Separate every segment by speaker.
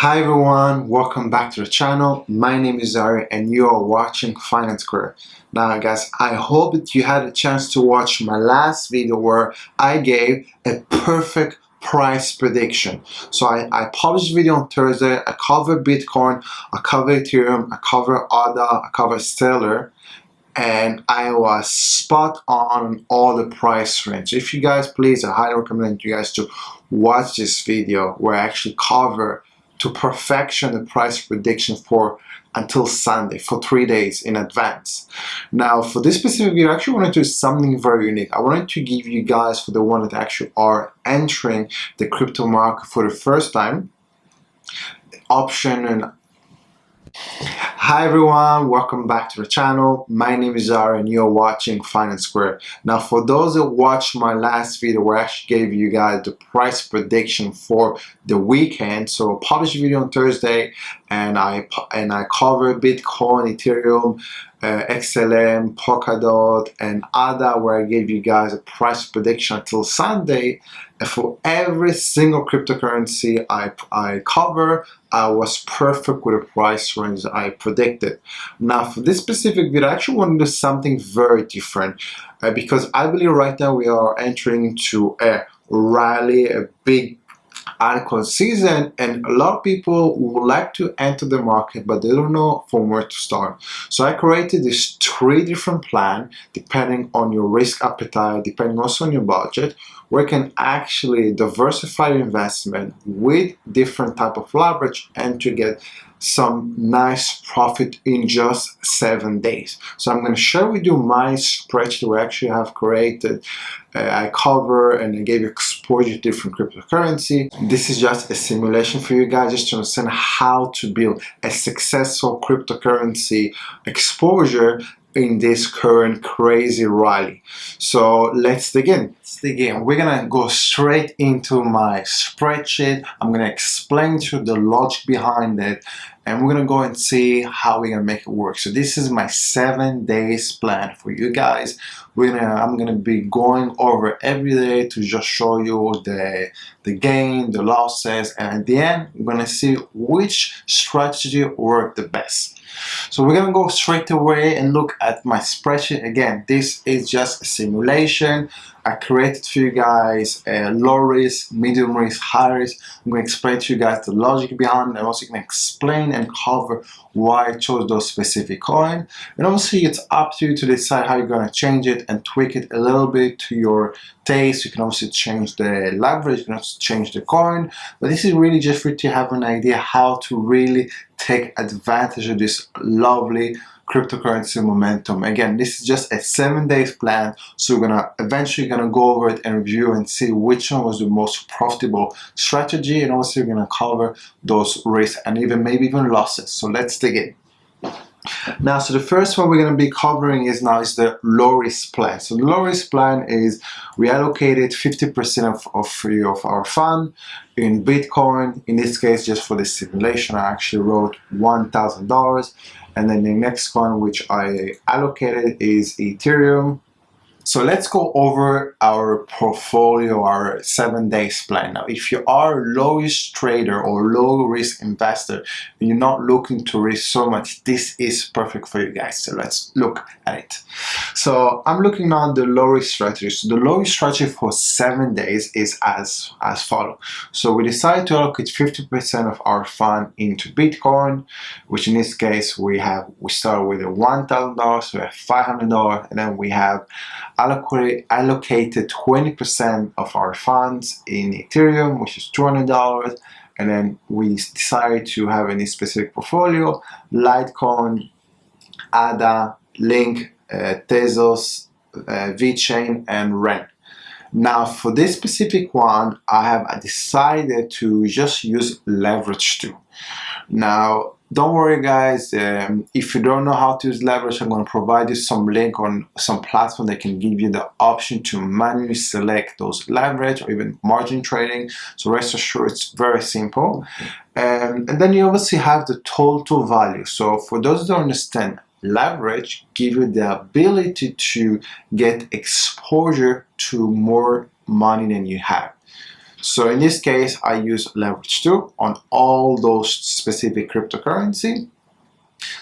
Speaker 1: Hi everyone, welcome back to the channel. My name is Zari and you are watching Finance Career. Now guys, I hope that you had a chance to watch my last video where I gave a perfect price prediction. So I published a video on Thursday. I covered Bitcoin, I covered Ethereum, I covered ADA, I covered Stellar, and I was spot on all the price range. If you guys please, I highly recommend you guys to watch this video where I actually cover to perfection the price prediction for until Sunday, for 3 days in advance. Now for this specific video, I actually wanted to do something very unique. I wanted to give you guys, for the one that actually are entering the crypto market for the first time, option and Hi everyone, welcome back to the channel. My name is Zara and you're watching Finance Square. Now for those that watched my last video where I actually gave you guys the price prediction for the weekend, so I published a video on Thursday and I covered Bitcoin, Ethereum, XLM, polkadot and ADA, where I gave you guys a price prediction until Sunday. And for every single cryptocurrency I cover, I was perfect with the price range I predicted. Now for this specific video, I actually want to do something very different because I believe right now we are entering into a rally, a big altcoin season, and a lot of people would like to enter the market but they don't know from where to start. So I created these 3 different plans depending on your risk appetite, depending also on your budget, where you can actually diversify your investment with different type of leverage and to get some nice profit in just 7 days. So I'm going to share with you my spreadsheet we actually have created. I cover and I gave you exposure to different cryptocurrency. This is just a simulation for you guys just to understand how to build a successful cryptocurrency exposure in this current crazy rally. So let's begin. We're gonna go straight into my spreadsheet. I'm gonna explain to you the logic behind it and we're gonna go and see how we're gonna make it work. So this is my 7 days plan for you guys. I'm gonna be going over every day to just show you the gain, the losses, and at the end we're gonna see which strategy worked the best. So we're gonna go straight away and look at my spreadsheet. Again, this is just a simulation. I created for you guys a low risk, medium risk, high risk. I'm going to explain to you guys the logic behind it. I'm also going to explain and cover why I chose those specific coin. And obviously it's up to you to decide how you're going to change it and tweak it a little bit to your taste. You can also change the leverage, you can also change the coin. But this is really just for you to have an idea how to really take advantage of this lovely cryptocurrency momentum. Again, this is just a 7 days plan, so we're gonna eventually go over it and review and see which one was the most profitable strategy, and also we're gonna cover those risks and maybe even losses. So let's dig in. Now, so the first one we're going to be covering is the low risk plan. So the low risk plan is we allocated 50% of our fund in Bitcoin. In this case, just for the simulation, I actually wrote $1,000. And then the next one which I allocated is Ethereum. So let's go over our portfolio, our 7 days plan. Now, if you are a low risk trader or low risk investor, and you're not looking to risk so much, this is perfect for you guys. So let's look at it. So I'm looking on the low risk strategy. So the low risk strategy for 7 days is as follows. So we decided to allocate 50% of our fund into Bitcoin, which in this case we start with a $1,000, so we have $500, and then we have allocated 20% of our funds in Ethereum, which is $200, and then we decided to have any specific portfolio: Litecoin, ADA, Link, Tezos, VeChain, and Ren. Now for this specific one, I have decided to just use leverage too. Now don't worry guys, if you don't know how to use leverage, I'm going to provide you some link on some platform that can give you the option to manually select those leverage or even margin trading. So rest assured it's very simple. And then you obviously have the total value. So for those who don't understand, leverage give you the ability to get exposure to more money than you have. So in this case, I use leverage 2 on all those specific cryptocurrency.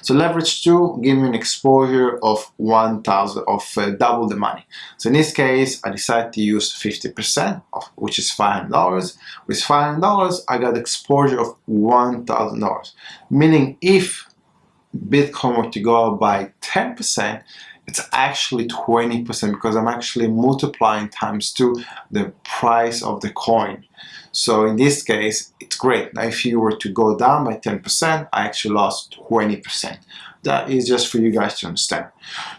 Speaker 1: So leverage 2 give me an exposure of 1,000 of double the money. So in this case, I decided to use 50%, which is $500. With $500, I got exposure of $1,000. Meaning if Bitcoin were to go up by 10%, it's actually 20% because I'm actually multiplying times 2 the price of the coin. So in this case, it's great. Now, if you were to go down by 10%, I actually lost 20%. That is just for you guys to understand.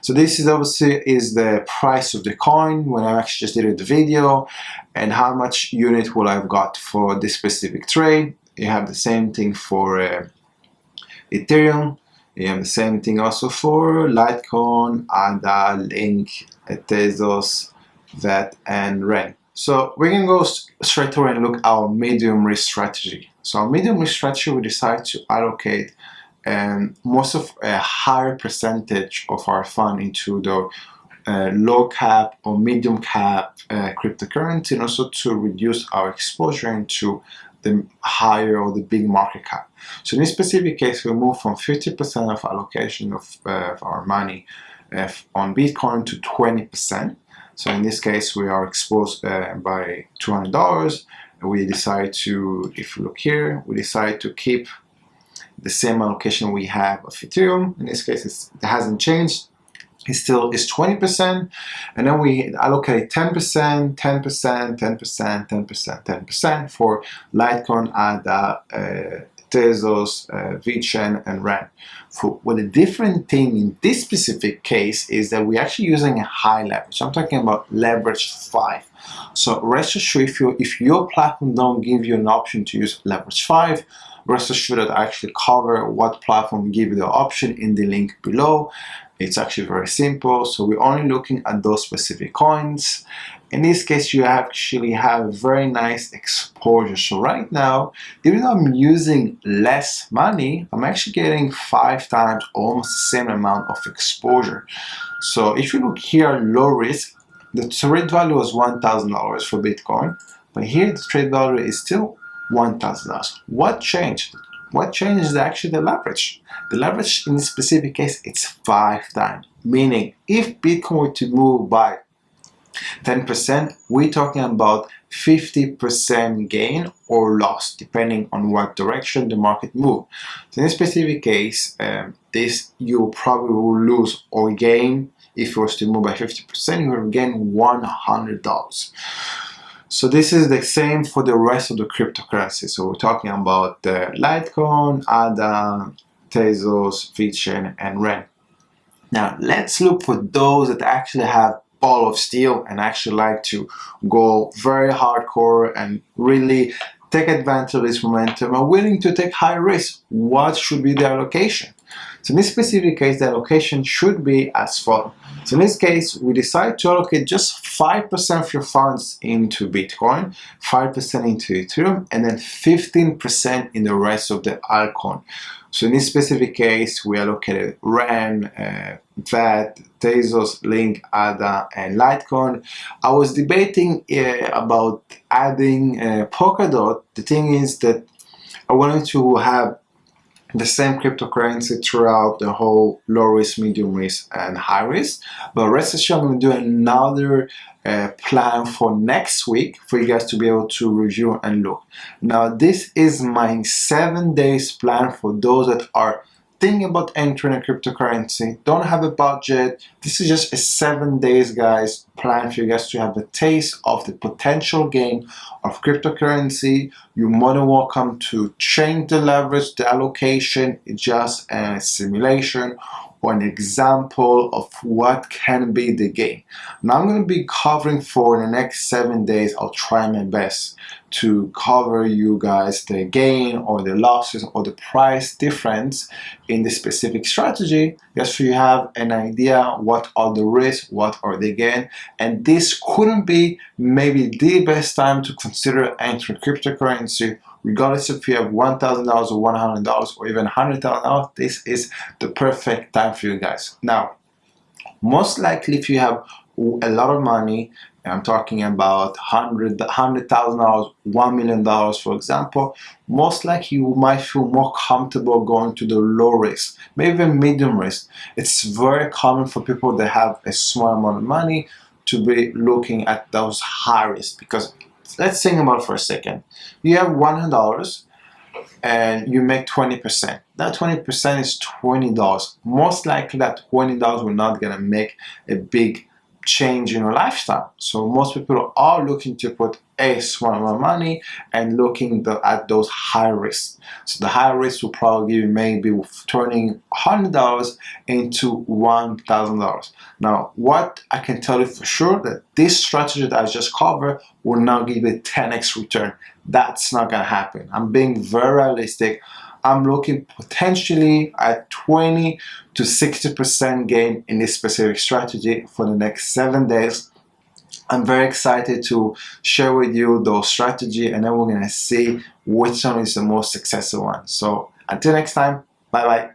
Speaker 1: So this is obviously is the price of the coin when I actually just did the video, and how much unit will I've got for this specific trade. You have the same thing for Ethereum. You have the same thing also for Litecoin, ADA, Link, Tezos, VET, and REN. So we can go straight away and look at our medium risk strategy. So our medium risk strategy, we decide to allocate most of a higher percentage of our fund into the low cap or medium cap cryptocurrency, and also to reduce our exposure into the higher or the big market cap. So in this specific case, we move from 50% of allocation of our money on Bitcoin to 20%. So in this case, we are exposed by $200. We decide to, if you look here, we decide to keep the same allocation we have of Ethereum. In this case, it hasn't changed. It still is 20%, and then we allocate 10%, 10%, 10%, 10%, 10% for Litecoin, ADA, Tezos, VeChain, and REN. Well, the different thing in this specific case is that we're actually using a high leverage. I'm talking about leverage 5. So rest assured, if your platform don't give you an option to use leverage 5, rest assured that I actually cover what platform give you the option in the link below. It's actually very simple. So we're only looking at those specific coins. In this case, you actually have very nice exposure. So right now, even though I'm using less money, I'm actually getting 5 times almost the same amount of exposure. So if you look here, low risk, the trade value was $1,000 for Bitcoin, but here the trade value is still $1,000. What changed? What changed is actually the leverage. The leverage in this specific case, it's 5 times. Meaning, if Bitcoin were to move by 10%, we're talking about 50% gain or loss, depending on what direction the market moves. So in this specific case, this you probably will lose or gain. If it was to move by 50%, you will gain $100. So this is the same for the rest of the cryptocurrency. So we're talking about the Litecoin, ADA, Tezos, VeChain, and REN. Now let's look for those that actually have ball of steel and actually like to go very hardcore and really take advantage of this momentum and willing to take high risk. What should be the allocation? So in this specific case, the allocation should be as follows. So in this case, we decide to allocate just 5% of your funds into Bitcoin, 5% into Ethereum, and then 15% in the rest of the altcoin. So in this specific case, we allocated REN, VET, Tezos, Link, ADA, and Litecoin. I was debating about adding polkadot. The thing is that I wanted to have the same cryptocurrency throughout the whole low risk, medium risk, and high risk. But rest assured, I'm going to do another plan for next week for you guys to be able to review and look. Now, this is my 7 days plan for those that are thinking about entering a cryptocurrency, don't have a budget. This is just a 7 days, guys, plan for you guys to have a taste of the potential gain of cryptocurrency. You're more than welcome to change the leverage, the allocation. It's just a simulation or an example of what can be the gain. Now I'm going to be covering for the next 7 days. I'll try my best to cover you guys the gain or the losses or the price difference in the specific strategy, just so you have an idea what are the risks, what are the gain. And this couldn't be maybe the best time to consider entering cryptocurrency. Regardless if you have $1,000 or $100 or even $100,000, this is the perfect time for you guys. Now, most likely if you have a lot of money and I'm talking about $100,000, $1 million, for example, most likely you might feel more comfortable going to the low risk, maybe even medium risk. It's very common for people that have a small amount of money to be looking at those high risk, because let's think about it for a second. You have $100 and you make 20%. That 20% is $20. Most likely that $20 will not gonna make a big change in your lifestyle. So most people are looking to put a small amount of money and looking at those high risks. So the high risk will probably give you maybe turning $100 into $1,000. Now, what I can tell you for sure that this strategy that I just covered will not give you a 10x return. That's not gonna happen. I'm being very realistic. I'm looking potentially at 20 to 60% gain in this specific strategy for the next 7 days. I'm very excited to share with you those strategy, and then we're gonna see which one is the most successful one. So until next time, bye bye.